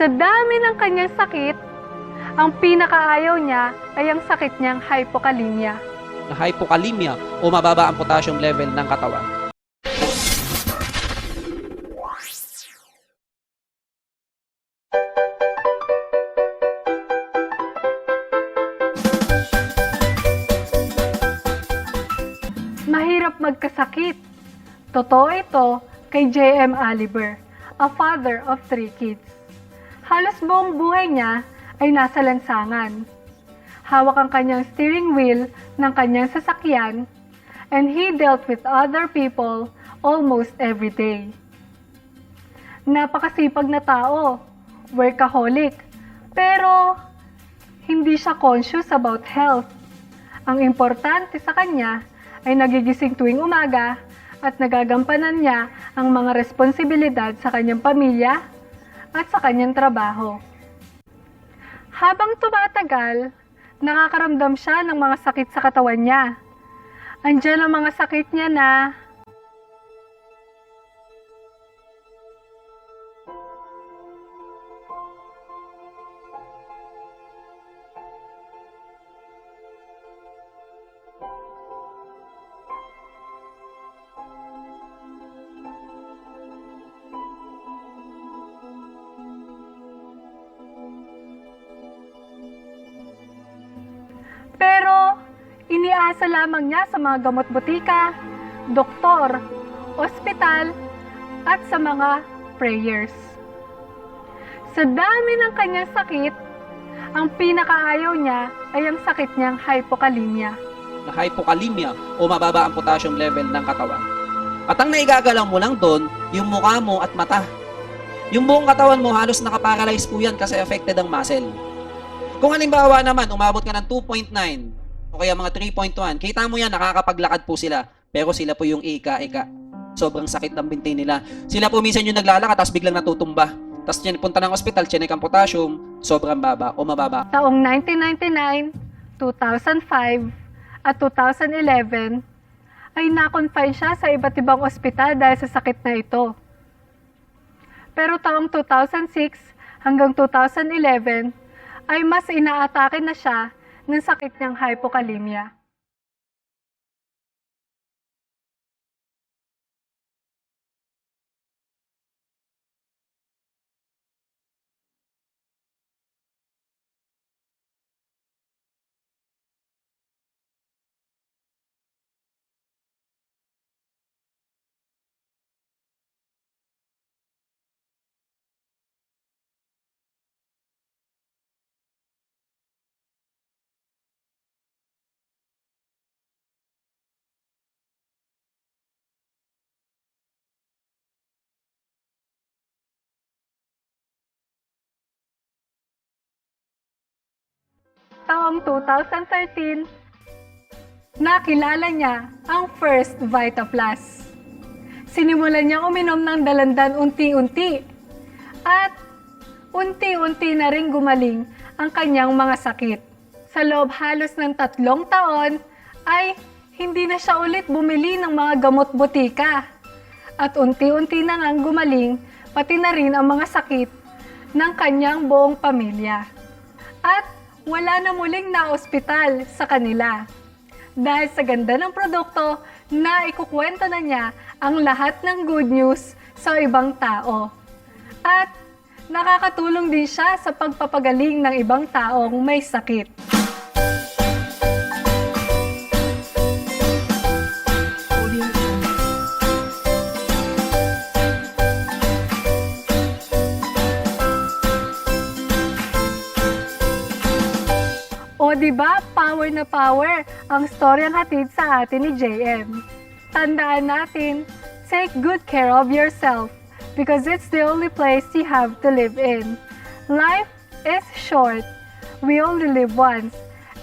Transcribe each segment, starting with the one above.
Sa dami ng kanyang sakit, ang pinakaayaw niya ay ang sakit niyang hypokalemia. Na hypokalemia o mababa ang potassium level ng katawan. Mahirap magkasakit. Totoo ito kay J.M. Aliber, a father of 3 kids. Halos buong buhay niya ay nasa lansangan. Hawak ang kanyang steering wheel ng kanyang sasakyan, and he dealt with other people almost every day. Napakasipag na tao, workaholic, pero hindi siya conscious about health. Ang importante sa kanya ay nagigising tuwing umaga at nagagampanan niya ang mga responsibilidad sa kanyang pamilya at sa kanyang trabaho. Habang tumatagal, nakakaramdam siya ng mga sakit sa katawan niya. Andiyan ang mga sakit niya na pero iniasa lamang niya sa mga gamot butika, doktor, ospital, at sa mga prayers. Sa dami ng kanyang sakit, ang pinakaayaw niya ay ang sakit niyang hypokalemia. Na hypokalemia o mababa ang potassium level ng katawan. At ang naigagalaw mo lang doon, yung mukha mo at mata. Yung buong katawan mo halos nakaparalyze po yan kasi affected ang muscle. Kung halimbawa naman, umabot ka ng 2.9 o kaya mga 3.1, kita mo yan, nakakapaglakad po sila. Pero sila po yung ika-ika. Sobrang sakit ng binti nila. Sila po minsan yung naglalakad, tapos biglang natutumba. Tapos punta ng ospital, chinek ang potassium, sobrang baba o mababa. Taong 1999, 2005, at 2011, ay na-confine siya sa iba't ibang ospital dahil sa sakit na ito. Pero taong 2006 hanggang 2011, ay mas inaatake na siya ng sakit niyang hypokalemia. Taong 2013, nakilala niya ang First Vita Plus. Sinimulan niya uminom ng dalandan unti-unti at unti-unti na rin gumaling ang kanyang mga sakit. Sa loob halos ng 3 taon ay hindi na siya ulit bumili ng mga gamot butika at unti-unti na ngang gumaling pati na rin ang mga sakit ng kanyang buong pamilya. At wala na muling na-ospital sa kanila. Dahil sa ganda ng produkto, na ikukwento na niya ang lahat ng good news sa ibang tao. At nakakatulong din siya sa pagpapagaling ng ibang taong may sakit. O diba, power na power ang storyang hatid sa atin ni JM. Tandaan natin, take good care of yourself because it's the only place you have to live in. Life is short. We only live once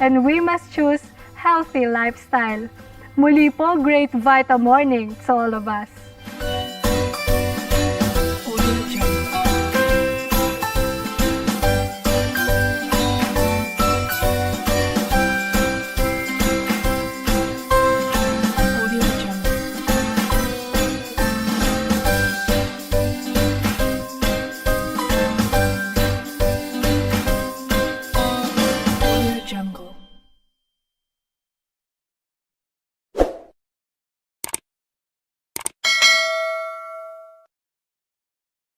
and we must choose healthy lifestyle. Muli po, great Vita morning to all of us.